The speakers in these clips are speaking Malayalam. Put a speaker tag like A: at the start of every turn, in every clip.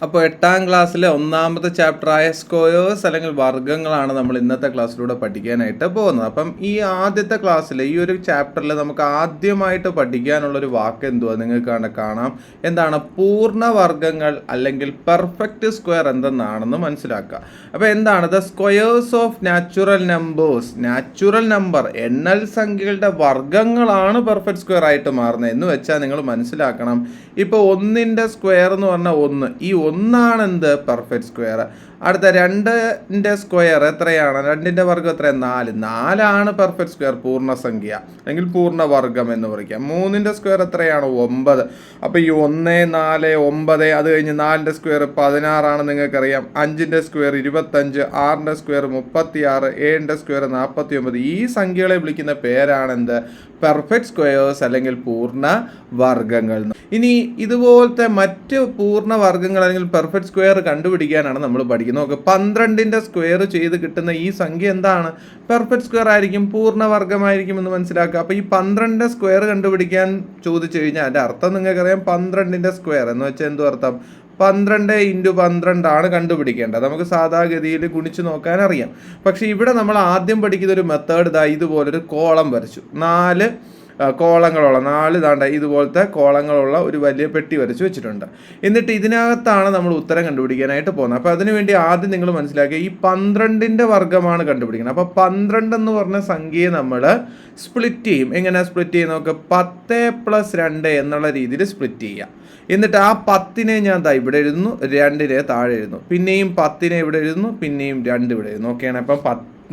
A: അപ്പോൾ 8ാം ക്ലാസ്സിലെ ഒന്നാമത്തെ ചാപ്റ്ററായ സ്ക്വയേഴ്സ് അല്ലെങ്കിൽ വർഗ്ഗങ്ങളാണ് നമ്മൾ ഇന്നത്തെ ക്ലാസ്സിലൂടെ പഠിക്കാനായിട്ട് പോകുന്നത്. അപ്പം ഈ ആദ്യത്തെ ക്ലാസ്സിൽ ഈ ഒരു ചാപ്റ്ററിൽ നമുക്ക് ആദ്യമായിട്ട് പഠിക്കാനുള്ളൊരു വാക്ക് എന്തുവാ നിങ്ങൾക്ക് കാണാം. എന്താണ് പൂർണ്ണവർഗ്ഗങ്ങൾ അല്ലെങ്കിൽ പെർഫെക്റ്റ് സ്ക്വയർ എന്തെന്നാണെന്ന് മനസ്സിലാക്കുക. അപ്പോൾ എന്താണ് the squares of natural numbers. Natural number എണ്ണൽ സംഖ്യകളുടെ വർഗ്ഗങ്ങളാണ് പെർഫെക്റ്റ് സ്ക്വയർ ആയിട്ട് മാറുന്നത് എന്ന് വെച്ചാൽ നിങ്ങൾ മനസ്സിലാക്കണം. ഇപ്പോൾ 1ൻ്റെ സ്ക്വയർ എന്ന് പറഞ്ഞാൽ 1, ഈ 1 എന്ത് പെർഫെക്റ്റ് സ്ക്വയർ. അടുത്ത 2ൻ്റെ സ്ക്വയർ എത്രയാണ്? 2ൻ്റെ വർഗ്ഗം എത്രയാണ്? 4. 4 പെർഫെക്റ്റ് സ്ക്വയർ, പൂർണ്ണസംഖ്യ അല്ലെങ്കിൽ പൂർണ്ണവർഗ്ഗം എന്ന് പറയാം. 3ൻ്റെ സ്ക്വയർ എത്രയാണ്? 9. അപ്പോൾ ഈ 1, 4, 9 അത് കഴിഞ്ഞ് 4ൻ്റെ സ്ക്വയർ 16 നിങ്ങൾക്കറിയാം. 5ൻ്റെ സ്ക്വയർ 25, 6ൻ്റെ സ്ക്വയർ 36, 7ൻ്റെ സ്ക്വയർ 49. ഈ സംഖ്യകളെ വിളിക്കുന്ന പേരാണെന്ത്? പെർഫെക്റ്റ് സ്ക്വയേഴ്സ് അല്ലെങ്കിൽ പൂർണ്ണ വർഗ്ഗങ്ങൾ. ഇനി ഇതുപോലത്തെ മറ്റ് പൂർണ്ണ വർഗ്ഗങ്ങൾ അല്ലെങ്കിൽ പെർഫെക്റ്റ് സ്ക്വയർ കണ്ടുപിടിക്കാനാണ് നമ്മൾ പഠിക്കുന്നത്. നോക്ക്, 12ൻ്റെ സ്ക്വയർ ചെയ്ത് കിട്ടുന്ന ഈ സംഖ്യ എന്താണ്? പെർഫെക്റ്റ് സ്ക്വയർ ആയിരിക്കും, പൂർണ്ണവർഗ്ഗമായിരിക്കും എന്ന് മനസ്സിലാക്കുക. അപ്പോൾ ഈ 12ൻ്റെ സ്ക്വയർ കണ്ടുപിടിക്കാൻ ചോദിച്ചു കഴിഞ്ഞാൽ അതിൻ്റെ അർത്ഥം നിങ്ങൾക്കറിയാം. 12ൻ്റെ സ്ക്വയർ എന്ന് വെച്ചാൽ എന്തു അർത്ഥം? 12 × 12 കണ്ടുപിടിക്കേണ്ടത്. നമുക്ക് സാധാഗതിയിൽ ഗുണിച്ച് നോക്കാൻ അറിയാം. പക്ഷേ ഇവിടെ നമ്മൾ ആദ്യം പഠിക്കുന്ന ഒരു മെത്തേഡ് ഇതുപോലൊരു കോളം വരച്ചു. 4 കോളങ്ങളുള്ള 4 ഇതുപോലത്തെ കോളങ്ങളുള്ള ഒരു വലിയ പെട്ടി വരച്ച് വെച്ചിട്ടുണ്ട്. എന്നിട്ട് ഇതിനകത്താണ് നമ്മൾ ഉത്തരം കണ്ടുപിടിക്കാനായിട്ട് പോകുന്നത്. അപ്പോൾ അതിനുവേണ്ടി ആദ്യം നിങ്ങൾ മനസ്സിലാക്കുക, ഈ 12ൻ്റെ വർഗ്ഗമാണ് കണ്ടുപിടിക്കുന്നത്. അപ്പോൾ 12 എന്ന് പറഞ്ഞ സംഖ്യയെ നമ്മൾ സ്പ്ലിറ്റ് ചെയ്യും. എങ്ങനെ സ്പ്ലിറ്റ് ചെയ്യും? നമുക്ക് 10 + 2 എന്നുള്ള രീതിയിൽ സ്പ്ലിറ്റ് ചെയ്യാം. എന്നിട്ട് ആ 10നെ ഞാൻ ഇവിടെ എഴുതുന്നു, 2നെ താഴെ എഴുതുന്നു, പിന്നെയും 10നെ ഇവിടെ എഴുതുന്നു, പിന്നെയും 2 ഇവിടെ എഴുതുന്നു. ഓക്കെയാണ്. അപ്പം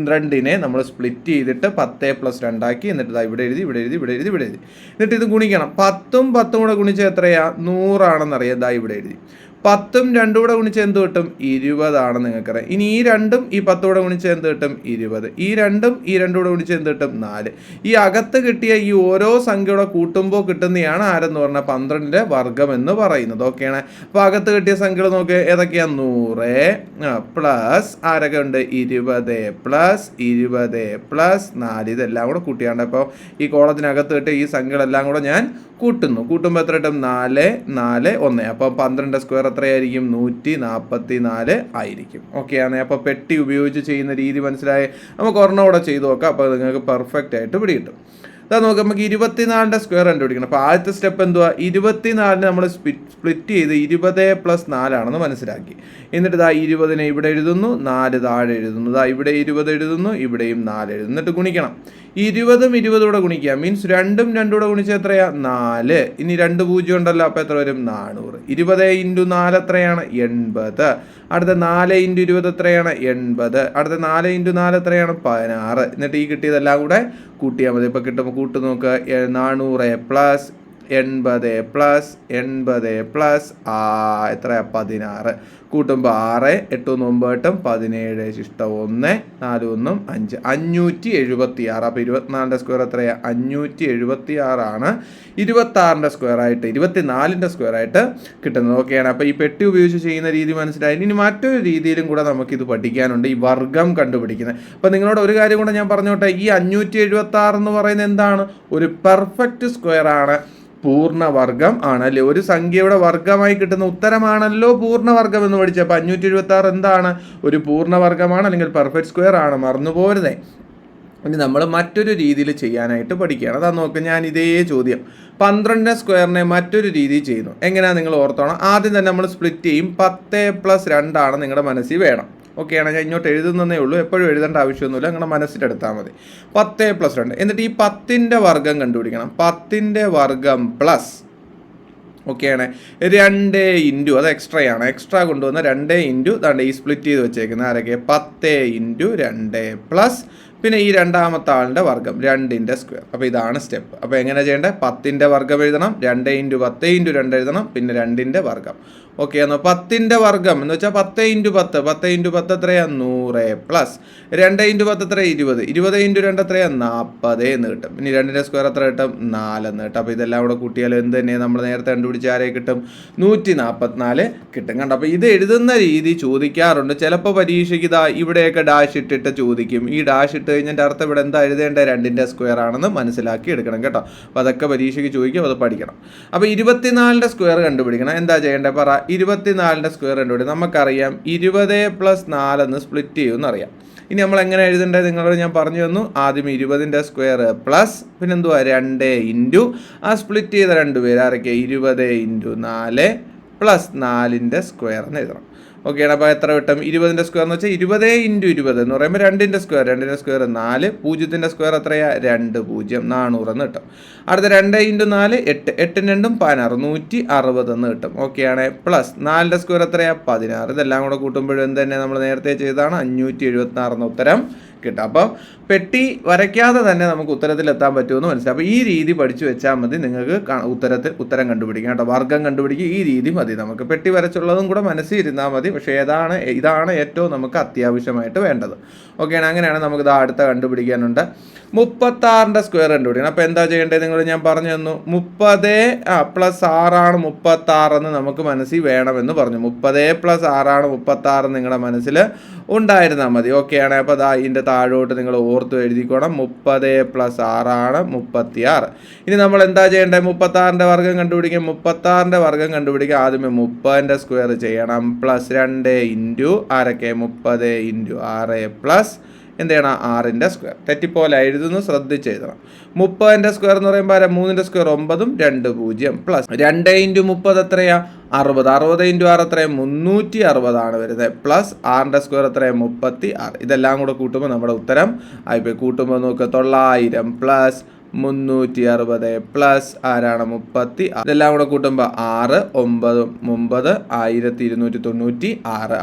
A: 12നെ നമ്മൾ സ്പ്ലിറ്റ് ചെയ്തിട്ട് 10 + 2 ആക്കി. എന്നിട്ട് ഇവിടെ എഴുതി, ഇവിടെ എഴുതി, ഇവിടെ എഴുതി, ഇവിടെ എഴുതി. എന്നിട്ട് ഇത് ഗുണിക്കണം. 10ഉം 10ഉം കൂടെ ഗുണിച്ച് എത്രയാ? 100 ഇവിടെ എഴുതി. 10ഉം 2ഉം കൂടെ ഗുണിച്ച് എന്ത് കിട്ടും? 20 നിങ്ങൾക്കറിയാം. ഇനി ഈ 2ഉം ഈ 10ഉം കൂടെ ഗുണിച്ച് എന്ത് കിട്ടും? 20. ഈ 2ഉം ഈ 2ഉം കൂടെ ഗുണിച്ച് എന്ത് കിട്ടും? 4. ഈ അകത്ത് കിട്ടിയ ഈ ഓരോ സംഖ്യയുടെ കൂട്ടുമ്പോൾ കിട്ടുന്നതാണ് ആരെന്ന് പറഞ്ഞാൽ 12ൻ്റെ വർഗ്ഗം എന്ന് പറയുന്നത്. ഓക്കെയാണ്. അപ്പോൾ അകത്ത് കിട്ടിയ സംഖ്യകൾ നോക്കുക, ഏതൊക്കെയാണ്? 100 പ്ലസ് ആരൊക്കെ ഉണ്ട്? 20 പ്ലസ് 20 പ്ലസ് 4. ഇതെല്ലാം കൂടെ കൂട്ടിയാണ്ട് അപ്പോൾ ഈ കോളത്തിനകത്ത് കിട്ടിയ ഈ സംഖ്യകളെല്ലാം കൂടെ ഞാൻ കൂട്ടുന്നു. കൂട്ടുമ്പോൾ എത്ര കിട്ടും? 4, 4, 1. അപ്പോൾ 12ൻ്റെ സ്ക്വയർ എത്രയായിരിക്കും? 144 ആയിരിക്കും. ഓക്കെയാണ്. അപ്പോൾ പെട്ടി ഉപയോഗിച്ച് ചെയ്യുന്ന രീതി മനസ്സിലായി. നമുക്ക് ഒരെണ്ണം കൂടെ ചെയ്ത് നോക്കാം. അപ്പോൾ നിങ്ങൾക്ക് പെർഫെക്റ്റ് ആയിട്ട് പിടികിട്ടും. അതാ നോക്കാം, നമുക്ക് 24ൻ്റെ സ്ക്വയർ കണ്ടുപിടിക്കണം. അപ്പോൾ ആദ്യത്തെ സ്റ്റെപ്പ് എന്തുവാ? 24നെ നമ്മൾ സ്പ്ലിറ്റ് ചെയ്ത് 20 + 4 മനസ്സിലാക്കി. എന്നിട്ട് 20നെ ഇവിടെ എഴുതുന്നു, 4 താഴെ എഴുതുന്നു. ഇവിടെ 20 എഴുതുന്നു, ഇവിടെയും 4 എഴുതുന്നു. എന്നിട്ട് ഗുണിക്കണം. 20ഉം 20ഉം കൂടെ ഗുണിക്കുക. മീൻസ് 2ഉം 2ഉം കൂടെ ഗുണിച്ചാൽ എത്രയാ? 4. ഇനി 2 0 ഉണ്ടല്ലോ, അപ്പോൾ എത്ര വരും? 400. 20 × 4 എത്രയാണ്? 80. അടുത്ത 4 × 20 എത്രയാണ്? 80. അടുത്ത 4 × 4 എത്രയാണ്? 16. എന്നിട്ട് ഈ കിട്ടിയതെല്ലാം കൂടെ കൂട്ടിയാൽ മതി. ഇപ്പോൾ കിട്ടുമ്പോൾ കൂട്ട് നോക്കുക. 400 + 80 + 80 + എത്രയാ? 16. കൂട്ടുമ്പോൾ 6, 8 9 17 ശിഷ്ടം 1 4 1 5 576. അപ്പോൾ 24ൻ്റെ സ്ക്വയർ എത്രയാ? 576 26ൻ്റെ സ്ക്വയർ ആയിട്ട് 24ൻ്റെ സ്ക്വയർ ആയിട്ട് കിട്ടുന്നത്. ഓക്കെയാണ്. അപ്പോൾ ഈ പെട്ടി ഉപയോഗിച്ച് ചെയ്യുന്ന രീതി മനസ്സിലായി. ഇനി മറ്റൊരു രീതിയിലും കൂടെ നമുക്കിത് പഠിക്കാനുണ്ട്, ഈ വർഗ്ഗം കണ്ടുപിടിക്കുന്നത്. അപ്പോൾ നിങ്ങളോട് ഒരു കാര്യം കൂടെ ഞാൻ പറഞ്ഞോട്ടെ, ഈ 576 എന്ന് പറയുന്നത് എന്താണ്? ഒരു പെർഫെക്റ്റ് സ്ക്വയർ ആണ്, പൂർണ്ണവർഗ്ഗം ആണല്ലേ. ഒരു സംഖ്യയുടെ വർഗ്ഗമായി കിട്ടുന്ന ഉത്തരമാണല്ലോ പൂർണ്ണവർഗ്ഗം എന്ന് പഠിച്ചത്. അപ്പോൾ 576 എന്താണ്? ഒരു പൂർണ്ണവർഗ്ഗമാണ് അല്ലെങ്കിൽ പെർഫെക്റ്റ് സ്ക്വയർ ആണ്. മറന്നുപോരുന്നേ. ഇനി നമ്മൾ മറ്റൊരു രീതിയിൽ ചെയ്യാനായിട്ട് പഠിക്കുകയാണ്. അതാ നോക്കുക, ഞാൻ ഇതേ ചോദ്യം 12ൻ്റെ സ്ക്വയറിനെ മറ്റൊരു രീതിയിൽ ചെയ്യുന്നു. എങ്ങനെയാണ് നിങ്ങൾ ഓർത്തോണം. ആദ്യം തന്നെ നമ്മൾ സ്പ്ലിറ്റ് ചെയ്യും. 10 + 2 നിങ്ങളുടെ മനസ്സിൽ വേണം. ഓക്കെയാണ്. ഞാൻ ഇങ്ങോട്ട് എഴുതുന്നതേ ഉള്ളൂ, എപ്പോഴും എഴുതേണ്ട ആവശ്യമൊന്നുമില്ല, നിങ്ങളുടെ മനസ്സിലെടുത്താൽ മതി. 10 + 2. എന്നിട്ട് ഈ 10ൻ്റെ വർഗ്ഗം കണ്ടുപിടിക്കണം. 10ൻ്റെ വർഗ്ഗം പ്ലസ് ഓക്കെയാണ് 2 × അത് എക്സ്ട്രായാണ്, എക്സ്ട്രാ കൊണ്ടുവന്ന 2 × ഈ സ്പ്ലിറ്റ് ചെയ്ത് വെച്ചേക്കുന്ന ആരൊക്കെ? 10 × 2 പ്ലസ് പിന്നെ ഈ രണ്ടാമത്തെ ആളിൻ്റെ വർഗ്ഗം 2ൻ്റെ സ്ക്വയർ. അപ്പോൾ ഇതാണ് സ്റ്റെപ്പ്. അപ്പോൾ എങ്ങനെ ചെയ്യേണ്ടത്? 10ൻ്റെ വർഗ്ഗം എഴുതണം, 2 × 10 × 2 എഴുതണം, പിന്നെ 2ൻ്റെ വർഗ്ഗം. ഓക്കെ. എന്നാൽ 10ൻ്റെ വർഗ്ഗം എന്ന് വെച്ചാൽ 10 × 10 10 × 10 എത്രയാണ്? 100 പ്ലസ് 2 × 10 എത്ര? 20 20 × 2 എത്രയാണ്? 40 എന്ന് കിട്ടും. ഇനി 2ൻ്റെ സ്ക്വയർ എത്ര കിട്ടും? 4 എന്ന് കിട്ടും. അപ്പോൾ ഇതെല്ലാം കൂടെ കൂട്ടിയാൽ എന്ത് തന്നെയാണ്? നമ്മൾ നേരത്തെ കണ്ടുപിടിച്ച ആരെ കിട്ടും? 144 കിട്ടും. കണ്ടോ? അപ്പോൾ ഇത് എഴുതുന്ന രീതി ചോദിക്കാറുണ്ട്. ചിലപ്പോൾ പരീക്ഷയ്ക്ക് ഇവിടെയൊക്കെ ഡാഷ് ഇട്ടിട്ട് ചോദിക്കും. ഈ ഡാഷ് ഇട്ട് കഴിഞ്ഞതിൻ്റെ അർത്ഥം ഇവിടെ എന്താ എഴുതേണ്ടത്? 2ന്റെ സ്ക്വയർ ആണെന്ന് മനസ്സിലാക്കി എടുക്കണം കേട്ടോ. അപ്പോൾ അതൊക്കെ പരീക്ഷയ്ക്ക് ചോദിക്കും, അത് പഠിക്കണം. അപ്പോൾ 24ന്റെ സ്ക്വയർ കണ്ടുപിടിക്കണം. എന്താ ചെയ്യേണ്ടത് പറ? 24ന്റെ സ്ക്വയർ കണ്ടുപിടിക്കണം. നമുക്കറിയാം 20 + 4 എന്ന് സ്പ്ലിറ്റ് ചെയ്യുമെന്ന് അറിയാം. ഇനി നമ്മൾ എങ്ങനെ എഴുതേണ്ടത് നിങ്ങളോട് ഞാൻ പറഞ്ഞു തന്നു. ആദ്യം 20ന്റെ സ്ക്വയർ പ്ലസ് പിന്നെന്തുവാ 2 ഇൻറ്റു ആ സ്പ്ലിറ്റ് ചെയ്ത 2 പേര് ആരൊക്കെ? 20 × 4 + 4ന്റെ സ്ക്വയർ എന്ന് എഴുതണം. ഓക്കെയാണ്. അപ്പോൾ എത്ര കിട്ടും? 20ന്റെ സ്ക്വയർ എന്ന് വെച്ചാൽ 20 × 20 എന്ന് പറയുമ്പോൾ 2ന്റെ സ്ക്വയർ 4, 0ന്റെ സ്ക്വയർ എത്രയാ? 2 0 400 എന്ന് കിട്ടും. അടുത്ത 2 × 4 8, 8 2 16 160 എന്ന് കിട്ടും. ഓക്കെയാണ്. പ്ലസ് 4ന്റെ സ്ക്വയർ എത്രയാ? 16. ഇതെല്ലാം കൂടെ കൂട്ടുമ്പോഴും എന്ത് തന്നെ നമ്മൾ നേരത്തെ ചെയ്താണ് 576 എന്ന ഉത്തരം കിട്ടും. അപ്പോൾ പെട്ടി വരയ്ക്കാതെ തന്നെ നമുക്ക് ഉത്തരത്തിലെത്താൻ പറ്റുമെന്ന് മനസ്സിലാവും. അപ്പോൾ ഈ രീതി പഠിച്ചു വെച്ചാൽ മതി, നിങ്ങൾക്ക് ഉത്തരം കണ്ടുപിടിക്കാം കേട്ടോ. വർഗ്ഗം കണ്ടുപിടിക്കുക ഈ രീതി മതി. നമുക്ക് പെട്ടി വരച്ചുള്ളതും കൂടെ മനസ്സിൽ ഇരുന്നാൽ മതി. പക്ഷേ ഇതാണ് ഏറ്റവും നമുക്ക് അത്യാവശ്യമായിട്ട് വേണ്ടത്. ഓക്കെയാണ്. അങ്ങനെയാണ് നമുക്ക് അടുത്ത കണ്ടുപിടിക്കാനുണ്ട്. 36ന്റെ സ്ക്വയർ കണ്ടുപിടിക്കണം. അപ്പോൾ എന്താ ചെയ്യേണ്ടത് നിങ്ങൾ ഞാൻ പറഞ്ഞു തന്നു. 30 + 6 ആണ് 36 എന്ന് നമുക്ക് മനസ്സിൽ വേണമെന്ന് പറഞ്ഞു. 30 + 6 ആണ് 36 നിങ്ങളുടെ മനസ്സിൽ ഉണ്ടായിരുന്നാൽ മതി. ഓക്കെയാണ്. അപ്പോൾ ഇതിൻ്റെ താഴോട്ട് നിങ്ങൾ ഓർത്ത് എഴുതിക്കോണം. 30 + 6 ആണ് 36. ഇനി നമ്മൾ എന്താ ചെയ്യേണ്ടത്? 36ന്റെ വർഗ്ഗം കണ്ടുപിടിക്കും. 36ന്റെ വർഗ്ഗം കണ്ടുപിടിക്കുക. ആദ്യമേ 30ന്റെ സ്ക്വയർ ചെയ്യണം. പ്ലസ് 2 ഇൻറ്റു ആരൊക്കെ? 30 × 6 പ്ലസ് എന്ത് ചെയ്യണം? 6ന്റെ സ്ക്വയർ. തെറ്റിപ്പോലെ എഴുതുന്നു, ശ്രദ്ധിച്ച് എഴുതണം. 30ന്റെ സ്ക്വയർ എന്ന് പറയുമ്പോൾ 3ന്റെ സ്ക്വയർ 9 2 0 പ്ലസ് 2 × 30 എത്രയാ? 60. 60 × 6 എത്രയാണ്? 360 ആണ് വരുന്നത്. പ്ലസ് 6ന്റെ സ്ക്വയർ എത്രയാണ്? 36. ഇതെല്ലാം കൂടെ കൂട്ടുമ്പോൾ നമ്മുടെ ഉത്തരം ആയിപ്പോയി. കൂട്ടുമ്പോൾ നോക്കുക 900 പ്ലസ് 360 പ്ലസ് ആരാണ്? 36. ഇതെല്ലാം കൂടെ കൂട്ടുമ്പോൾ 6 9 9 1296.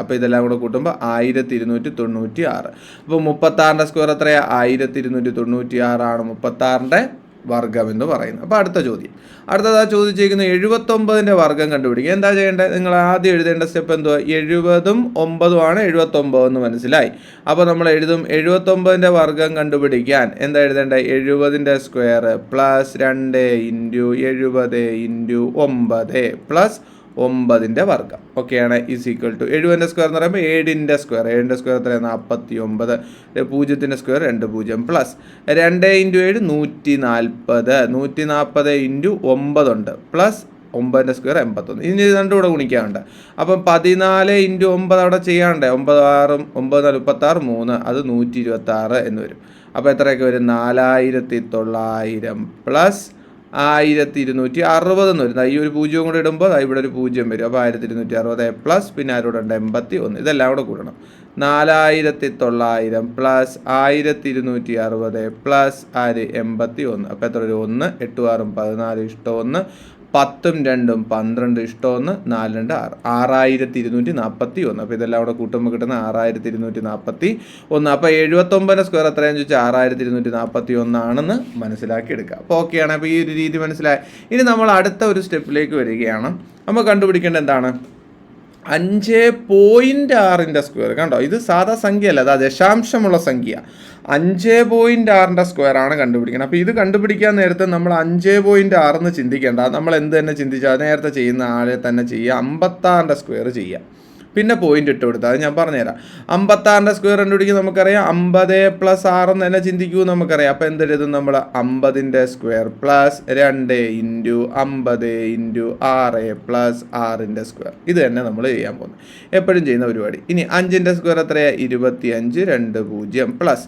A: അപ്പോൾ ഇതെല്ലാം കൂടെ കൂട്ടുമ്പോൾ 1296. അപ്പോൾ 36ന്റെ സ്ക്വയർ എത്രയാ? 1296 ആണ് 36ന്റെ വർഗ്ഗം എന്ന് പറയുന്നത്. അപ്പോൾ അടുത്ത ചോദ്യം. അടുത്തതാ ചോദിച്ചിരിക്കുന്നത് 79ന്റെ വർഗ്ഗം കണ്ടുപിടിക്കുക. എന്താ ചെയ്യേണ്ടത്? നിങ്ങൾ ആദ്യം എഴുതേണ്ട സ്റ്റെപ്പ് എന്തുവാ? 70ഉം 9ഉം ആണ് 79 എന്ന് മനസ്സിലായി. അപ്പോൾ നമ്മൾ എഴുതും 79ന്റെ വർഗ്ഗം കണ്ടുപിടിക്കാൻ എന്താ എഴുതേണ്ടത്? 70ന്റെ square plus 2 into 70 into 9 plus 9ന്റെ വർഗ്ഗം. ഓക്കെയാണ്. ഈസ് ഈക്വൽ ടു 70ന്റെ സ്ക്വയർ എന്ന് പറയുമ്പോൾ 7ന്റെ സ്ക്വയർ എത്രയാണ്? 49. 0ന്റെ സ്ക്വയർ 2 0 പ്ലസ് 2 × 7 140. 140 ഇൻറ്റു 9 ഉണ്ട് പ്ലസ് 9ന്റെ സ്ക്വയർ 81. ഇനി രണ്ടും കൂടെ ഗുണിക്കാനുണ്ട്. അപ്പം 14 × 9 അവിടെ ചെയ്യാണ്ട് 9 6 9 36 3 അത് 126 എന്ന് വരും. അപ്പോൾ എത്രയൊക്കെ വരും? 4900 പ്ലസ് 1260 എന്ന് വരും. ഈ ഒരു 0 കൂടെ ഇടുമ്പോൾ ഇവിടെ ഒരു 0 വരും. അപ്പോൾ 1260 പ്ലസ് പിന്നെ ആരോടെ ഉണ്ട് 81. ഇതെല്ലാം കൂടെ കൂടണം. 4900 പ്ലസ് 1260 പ്ലസ് 81. അപ്പോൾ എത്ര ഒരു 1 8 6 14 ഇഷ്ടം 1 10ഉം 2ഉം 12 ഇഷ്ടം 1 4 2 6 6241. അപ്പോൾ ഇതെല്ലാം കൂടെ കൂട്ടുമ്പോൾ കിട്ടുന്ന 6241. അപ്പോൾ 79ന്റെ സ്ക്വയർ എത്രയാണെന്ന് ചോദിച്ചാൽ 6241 ആണെന്ന് മനസ്സിലാക്കി എടുക്കുക. അപ്പോൾ ഓക്കെയാണ്. അപ്പോൾ ഈ ഒരു രീതി മനസ്സിലായി. ഇനി നമ്മൾ അടുത്ത ഒരു സ്റ്റെപ്പിലേക്ക് വരികയാണ്. നമ്മൾ കണ്ടുപിടിക്കേണ്ടത് എന്താണ്? 5.6ന്റെ സ്ക്വയർ. കണ്ടോ, ഇത് സാധാ സംഖ്യയല്ല, അതാ ദശാംശമുള്ള സംഖ്യ. 5.6ന്റെ സ്ക്വയർ ആണ് കണ്ടുപിടിക്കണം. അപ്പോൾ ഇത് കണ്ടുപിടിക്കാൻ നേരത്തെ നമ്മൾ 5.6 എന്ന് ചിന്തിക്കേണ്ട. നമ്മൾ എന്ത് തന്നെ ചിന്തിച്ചാൽ നേരത്തെ ചെയ്യുന്ന ആളെ തന്നെ ചെയ്യുക. 56ന്റെ സ്ക്വയർ ചെയ്യുക. പിന്നെ പോയിന്റ് ഇട്ട് കൊടുത്താൽ അത് ഞാൻ പറഞ്ഞുതരാം. 56ന്റെ സ്ക്വയർ കണ്ടുപിടിക്കുക. നമുക്കറിയാം 50 + 6 എന്ന് തന്നെ ചിന്തിക്കൂ നമുക്കറിയാം. അപ്പോൾ എന്തെഴുതും നമ്മൾ? 50ന്റെ square plus 2 into 50 into 6 plus 6ന്റെ സ്ക്വയർ. ഇത് തന്നെ നമ്മൾ ചെയ്യാൻ പോകുന്നത്, എപ്പോഴും ചെയ്യുന്ന പരിപാടി. ഇനി 5ന്റെ സ്ക്വയർ എത്രയാണ്? 25 2 0 പ്ലസ്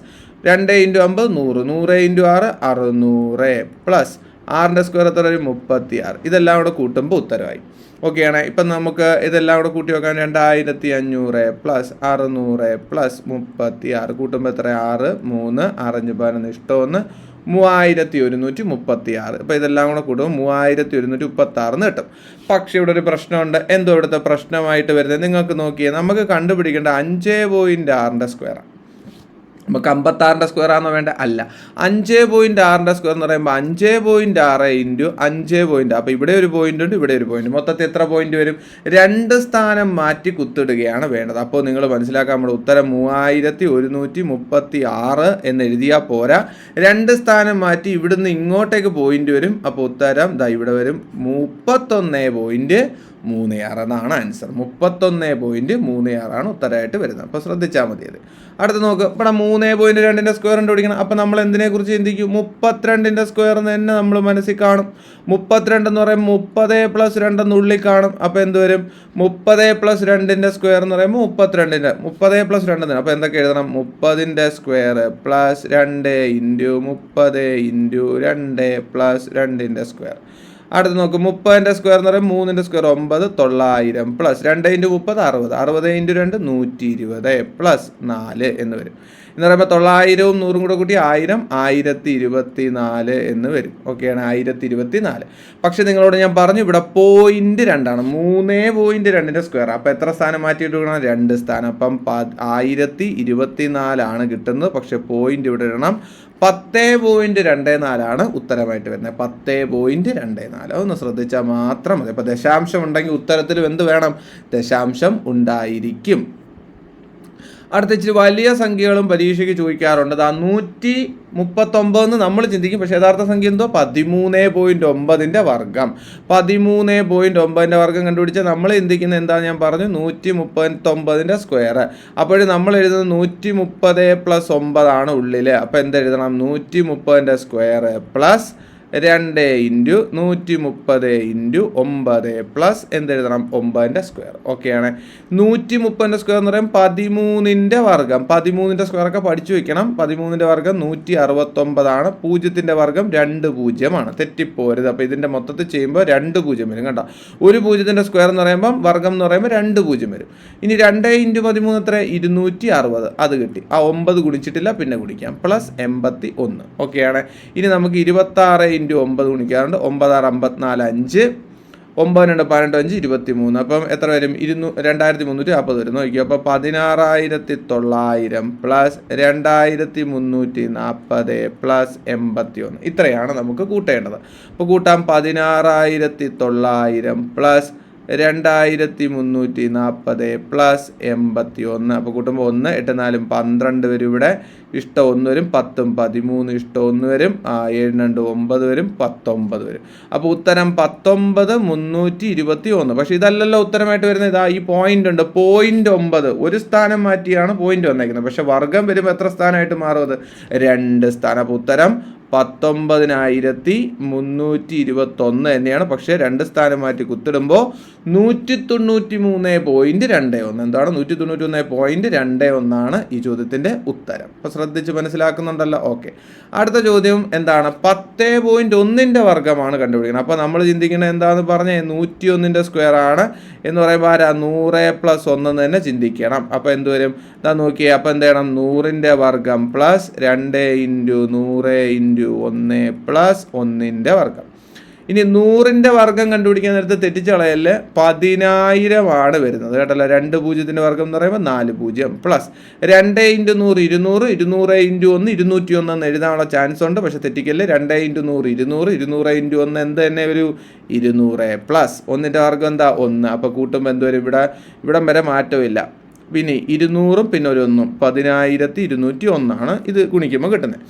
A: 2 × 50 100 100 × 6 600 പ്ലസ് 6ന്റെ സ്ക്വയർ എത്ര? 36. ഇതെല്ലാം കൂടെ കൂട്ടുമ്പോൾ ഉത്തരമായി. ഓക്കെയാണ്. ഇപ്പം നമുക്ക് ഇതെല്ലാം കൂടെ കൂട്ടി വെക്കാൻ 2500 പ്ലസ് 600 പ്ലസ് 36 കൂട്ടുമ്പോൾ എത്ര? 6 3 6 5 ഇഷ്ടം 1 3136. അപ്പോൾ ഇതെല്ലാം കൂടെ കൂട്ടുമ്പോൾ 3136 എന്ന് കിട്ടും. പക്ഷേ ഇവിടെ ഒരു പ്രശ്നമുണ്ട്. എന്തോ ഇവിടുത്തെ പ്രശ്നമായിട്ട് വരുന്നത് നിങ്ങൾക്ക് നോക്കിയേ. നമുക്ക് കണ്ടുപിടിക്കേണ്ട 5.6ന്റെ സ്ക്വയറാണ്. നമുക്ക് 56ന്റെ സ്ക്വയർ ആണോ വേണ്ട? അല്ല. 5.6ന്റെ സ്ക്വയർ എന്ന് പറയുമ്പോൾ 5.6 ഇൻറ്റു 5. അപ്പോൾ ഇവിടെ ഒരു പോയിന്റ് ഉണ്ട്, ഇവിടെ ഒരു പോയിന്റ്. മൊത്തത്തിൽ എത്ര പോയിന്റ് വരും? 2 സ്ഥാനം മാറ്റി കുത്തിടുകയാണ് വേണ്ടത്. അപ്പോൾ നിങ്ങൾ മനസ്സിലാക്കാൻ നമ്മുടെ ഉത്തരം 3136 എന്ന് എഴുതിയാൽ പോരാ. 2 സ്ഥാനം മാറ്റി ഇവിടുന്ന് ഇങ്ങോട്ടേക്ക് പോയിന്റ് വരും. അപ്പോൾ ഉത്തരം ഇവിടെ വരും 31.36 36 എന്നാണ് ആൻസർ. 31.36 ഉത്തരമായിട്ട് വരുന്നത്. അപ്പോൾ ശ്രദ്ധിച്ചാൽ മതി അത്. അടുത്ത് നോക്ക്, ഇവിടെ 3.2ൻ്റെ സ്ക്വയർ കണ്ടുപിടിക്കണം. അപ്പോൾ നമ്മൾ എന്തിനെക്കുറിച്ച് ചിന്തിക്കും? 32ൻ്റെ സ്ക്വയർ എന്ന് തന്നെ നമ്മൾ മനസ്സിൽ കാണും. 32 എന്ന് പറയുമ്പോൾ 30 + 2 എന്നുള്ളിൽ കാണും. അപ്പോൾ എന്ത് വരും? 30 + 2ൻ്റെ സ്ക്വയർ എന്ന് പറയുമ്പോൾ 32ൻ്റെ 30 + 2 തന്നെ. അപ്പോൾ എന്തൊക്കെ എഴുതണം? 30ൻ്റെ സ്ക്വയർ + 2 × 30 × 2 + 2ൻ്റെ സ്ക്വയർ. അടുത്ത് നോക്കും, 30ൻ്റെ സ്ക്വയർ എന്ന് പറയുമ്പോൾ 3ൻ്റെ സ്ക്വയർ 9, 900 + 2 × 30 60, 60 × 2 120 + 4 എന്ന് വരും. എന്ന് പറയുമ്പോൾ 900ഉം 100ഉം കൂടെ കൂട്ടി 1000, 1024 എന്ന് വരും. ഓക്കെയാണ്, 1024. പക്ഷെ നിങ്ങളോട് ഞാൻ പറഞ്ഞു ഇവിടെ 0.2 3.2ൻ്റെ സ്ക്വയർ. അപ്പോൾ എത്ര സ്ഥാനം മാറ്റിയിട്ട് കൊടുക്കണം? 2 സ്ഥാനം. അപ്പം 1024 കിട്ടുന്നത്. പക്ഷെ പോയിന്റ് ഇവിടെ ഇടണം. 10.24 ഉത്തരമായിട്ട് വരുന്നത്. 10.24 ഒന്ന് ശ്രദ്ധിച്ചാൽ മാത്രം മതി. അപ്പോൾ ദശാംശം ഉണ്ടെങ്കിൽ ഉത്തരത്തിലും എന്ത് വേണം? ദശാംശം ഉണ്ടായിരിക്കും. അടുത്ത ഇച്ചിരി വലിയ സംഖ്യകളും പരീക്ഷയ്ക്ക് ചോദിക്കാറുണ്ട്. 139 നമ്മൾ ചിന്തിക്കും, പക്ഷേ യഥാർത്ഥ സംഖ്യ എന്തോ? 13.9ൻ്റെ വർഗ്ഗം. 13.9ൻ്റെ വർഗ്ഗം കണ്ടുപിടിച്ചാൽ നമ്മൾ ചിന്തിക്കുന്നത് എന്താ? ഞാൻ പറഞ്ഞു 139ൻ്റെ സ്ക്വയർ. അപ്പോഴും നമ്മൾ എഴുതുന്നത് 130 + 9 ഉള്ളിൽ. അപ്പോൾ എന്തെഴുതണം? 130ൻ്റെ സ്ക്വയർ + 2 × 130 × 9 + എന്തെഴുതണം? 9ൻ്റെ സ്ക്വയർ. ഓക്കെയാണ്. 130ൻ്റെ സ്ക്വയർ എന്ന് പറയുമ്പോൾ 13ൻ്റെ വർഗ്ഗം. 13ൻ്റെ സ്ക്വയറൊക്കെ പഠിച്ചു വെക്കണം. 13ൻ്റെ വർഗ്ഗം 169. 0ൻ്റെ വർഗ്ഗം 2 0 തെറ്റിപ്പോരുത്. അപ്പോൾ ഇതിൻ്റെ മൊത്തത്തിൽ ചെയ്യുമ്പോൾ 2 0 വരും കേട്ടോ. ഒരു 0ൻ്റെ സ്ക്വയർ എന്ന് പറയുമ്പോൾ വർഗ്ഗം എന്ന് പറയുമ്പോൾ 2 0 വരും. ഇനി 2 × 13 എത്ര? 260. അത് കിട്ടി. ആ 9 ഗുണിച്ചിട്ടില്ല, പിന്നെ ഗുണിക്കാം. +81. ഓക്കെയാണ്. ഇനി നമുക്ക് 26 × 9 ഗുണിക്കാറുണ്ട്. 9 6 54 5 9 2 18 5 23. അപ്പം എത്ര വരും? 2340 വരും. നോക്കിയോ. അപ്പോൾ 16,900 + 2340 + 81. ഇത്രയാണ് നമുക്ക് കൂട്ടേണ്ടത്. അപ്പോൾ കൂട്ടാം. 16,900 + 2340 + 81. അപ്പോൾ കൂട്ടുമ്പോൾ 1 8 4 12 വരും. ഇവിടെ ഇഷ്ടം 1 വരും. 10 13 ഇഷ്ടം 1 വരും. 7 2 9 വരും. 19 വരും. അപ്പോൾ ഉത്തരം 19,321. പക്ഷേ ഇതല്ലല്ലോ ഉത്തരമായിട്ട് വരുന്നത്. ഇതാ ഈ പോയിന്റ് ഉണ്ട്. 0.9 ഒരു സ്ഥാനം മാറ്റിയാണ് പോയിന്റ് വന്നേക്കുന്നത്. പക്ഷെ വർഗ്ഗം വരുമ്പോൾ എത്ര സ്ഥാനമായിട്ട് മാറും? അത് 2 സ്ഥാനം. അപ്പോൾ ഉത്തരം 19,321 തന്നെയാണ്. പക്ഷേ 2 സ്ഥാനം മാറ്റി കുത്തിടുമ്പോൾ 193.21. എന്താണ്? 191.21 ഈ ചോദ്യത്തിൻ്റെ ഉത്തരം. അപ്പോൾ ശ്രദ്ധിച്ച് മനസ്സിലാക്കുന്നുണ്ടല്ലോ. ഓക്കെ. അടുത്ത ചോദ്യം എന്താണ്? 10.1ൻ്റെ വർഗ്ഗമാണ് കണ്ടുപിടിക്കുന്നത്. അപ്പോൾ നമ്മൾ ചിന്തിക്കുന്നത് എന്താണെന്ന് പറഞ്ഞാൽ 101ൻ്റെ സ്ക്വയർ ആണ് എന്ന് പറയുമ്പോൾ 100 + 1 തന്നെ ചിന്തിക്കണം. അപ്പോൾ എന്ത് വരും? ഇതാ നോക്കിയേ. അപ്പോൾ എന്ത് ചെയ്യണം? 100ൻ്റെ വർഗ്ഗം + 2 × 100 × 1 + 1ൻ്റെ വർഗ്ഗം. ഇനി 100ൻ്റെ വർഗ്ഗം കണ്ടുപിടിക്കാൻ നേരത്തെ തെറ്റിച്ച് കളയല്ലേ. 10,000 വരുന്നത് കേട്ടല്ലോ. 2 0ൻ്റെ വർഗ്ഗം എന്ന് പറയുമ്പോൾ 4 0 + 2 × 100 200 200 × 1 201 എന്ന് എഴുതാനുള്ള ചാൻസ് ഉണ്ട്. പക്ഷെ തെറ്റിക്കല്ലേ. 2 × 100 200 200 × 1 എന്ത് തന്നെ ഒരു 200 + 1ൻ്റെ വർഗ്ഗം എന്താ? 1. അപ്പോൾ കൂട്ടുമ്പോൾ എന്ത് വരും? ഇവിടം വരെ മാറ്റമില്ല. പിന്നെ 200ഉം പിന്നെ ഒരു 1ഉം 10,201 ഇത് ഗുണിക്കുമ്പോൾ കിട്ടുന്നത്.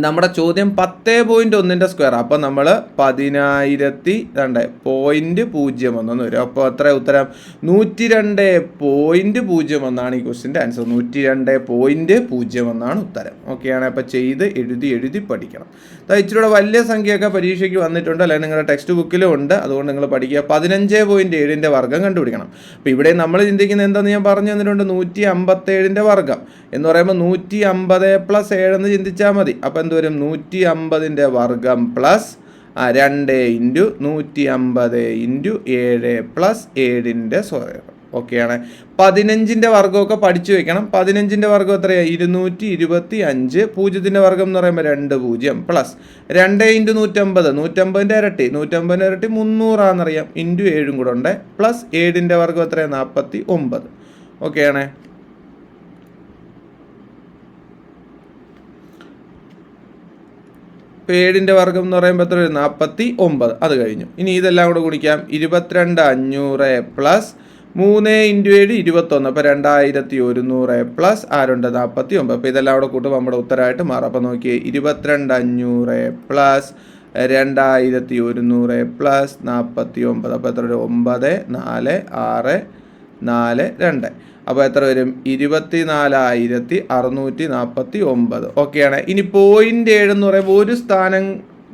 A: നമ്മുടെ ചോദ്യം 10.1ൻ്റെ സ്ക്വയർ. അപ്പോൾ നമ്മൾ 10,000.01 വരും. അപ്പോൾ എത്ര ഉത്തരം? 102.01 ഈ ക്വസ്റ്റിൻ്റെ ആൻസർ. 102.01 ഉത്തരം. ഓക്കെയാണ്. അപ്പോൾ ചെയ്ത് എഴുതി പഠിക്കണം. ഇച്ചിരിയുടെ വലിയ സംഖ്യയൊക്കെ പരീക്ഷയ്ക്ക് വന്നിട്ടുണ്ട്, അല്ലെങ്കിൽ നിങ്ങളുടെ ടെക്സ്റ്റ് ബുക്കിലും ഉണ്ട്. അതുകൊണ്ട് നിങ്ങൾ പഠിക്കുക. 15.7ൻ്റെ വർഗ്ഗം കണ്ടുപിടിക്കണം. അപ്പോൾ ഇവിടെ നമ്മൾ ചിന്തിക്കുന്നത് എന്താണെന്ന് ഞാൻ പറഞ്ഞു തന്നിട്ടുണ്ട്. 157ൻ്റെ വർഗ്ഗം എന്ന് പറയുമ്പോൾ 150 + 7 എന്ന് ചിന്തിച്ചാൽ മതി. അപ്പോൾ എന്ത് വരും? 150ൻ്റെ വർഗ്ഗം + 2 × 150 × 7 + 7ൻ്റെ സ്ക്വയർ. ഓക്കെയാണ്. 15ൻ്റെ വർഗ്ഗമൊക്കെ പഠിച്ചു വെക്കണം. 15ൻ്റെ വർഗ്ഗം എത്രയാണ്? 225. 0ൻ്റെ വർഗ്ഗം എന്ന് പറയുമ്പോൾ 2 0 + 2 × 150 150ൻ്റെ ഇരട്ടി 150ൻ്റെ ഇരട്ടി 300 × 7 കൂടെ ഉണ്ട് + 7ൻ്റെ വർഗ്ഗം എത്രയാണ്? 49. ഓക്കെയാണ്. 7ൻ്റെ വർഗ്ഗം എന്ന് പറയുമ്പോൾ എത്ര? 49. അത് കഴിഞ്ഞു. ഇനി ഇതെല്ലാം കൂടെ ഗുണിക്കാം. 22,500 + 3 × 7 21. അപ്പോൾ 2,100 + 49. അപ്പോൾ ഇതെല്ലാം കൂടെ കൂട്ടുമ്പോൾ നമ്മുടെ ഉത്തരമായിട്ട് മാറും. അപ്പോൾ നോക്കിയേ. 22,500 + 2100 പ്ലസ് 49. അപ്പോൾ എത്ര വരും? 9, 4, 6, 4, 2. അപ്പോൾ എത്ര വരും? 24,649. ഓക്കെയാണ്. ഇനി 0.7 എന്ന് പറയുമ്പോൾ ഒരു സ്ഥാനം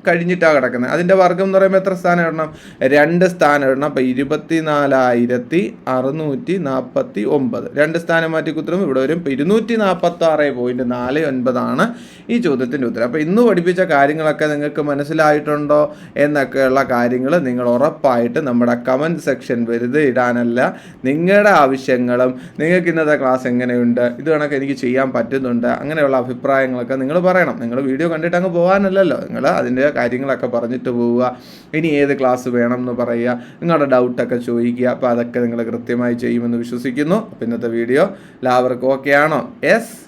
A: കഴിഞ്ഞിട്ടാണ് കിടക്കുന്നത്. അതിൻ്റെ വർഗ്ഗം എന്ന് പറയുമ്പോൾ എത്ര സ്ഥാനം ഇടണം? 2 സ്ഥാനം ഇടണം. അപ്പോൾ 24,649. 2 സ്ഥാനം മാറ്റി കുത്തരും ഇവിടെ വരും. ഇപ്പോൾ 246.49 ഈ ചോദ്യത്തിൻ്റെ ഉത്തരം. അപ്പോൾ ഇന്ന് പഠിപ്പിച്ച കാര്യങ്ങളൊക്കെ നിങ്ങൾക്ക് മനസ്സിലായിട്ടുണ്ടോ എന്നൊക്കെയുള്ള കാര്യങ്ങൾ നിങ്ങൾ ഉറപ്പായിട്ട് നമ്മുടെ കമൻറ്റ് സെക്ഷൻ വെറുതെ ഇടാനല്ല, നിങ്ങളുടെ ആവശ്യങ്ങളും നിങ്ങൾക്ക് ഇന്നത്തെ ക്ലാസ് എങ്ങനെയുണ്ട്, ഇത് കണക്ക് എനിക്ക് ചെയ്യാൻ പറ്റുന്നുണ്ട്, അങ്ങനെയുള്ള അഭിപ്രായങ്ങളൊക്കെ നിങ്ങൾ പറയണം. നിങ്ങൾ വീഡിയോ കണ്ടിട്ട് അങ്ങ് പോകാനല്ലല്ലോ, നിങ്ങൾ അതിൻ്റെ കാര്യങ്ങളൊക്കെ പറഞ്ഞിട്ട് പോവുക. ഇനി ഏത് ക്ലാസ് വേണം എന്ന് പറയുക, നിങ്ങളുടെ ഡൗട്ടൊക്കെ ചോദിക്കുക. അപ്പോൾ അതൊക്കെ നിങ്ങൾ കൃത്യമായി ചെയ്യുമെന്ന് വിശ്വസിക്കുന്നു. അപ്പോൾ ഇന്നത്തെ വീഡിയോ എല്ലാവർക്കും ഓക്കെ ആണോ? യെസ്.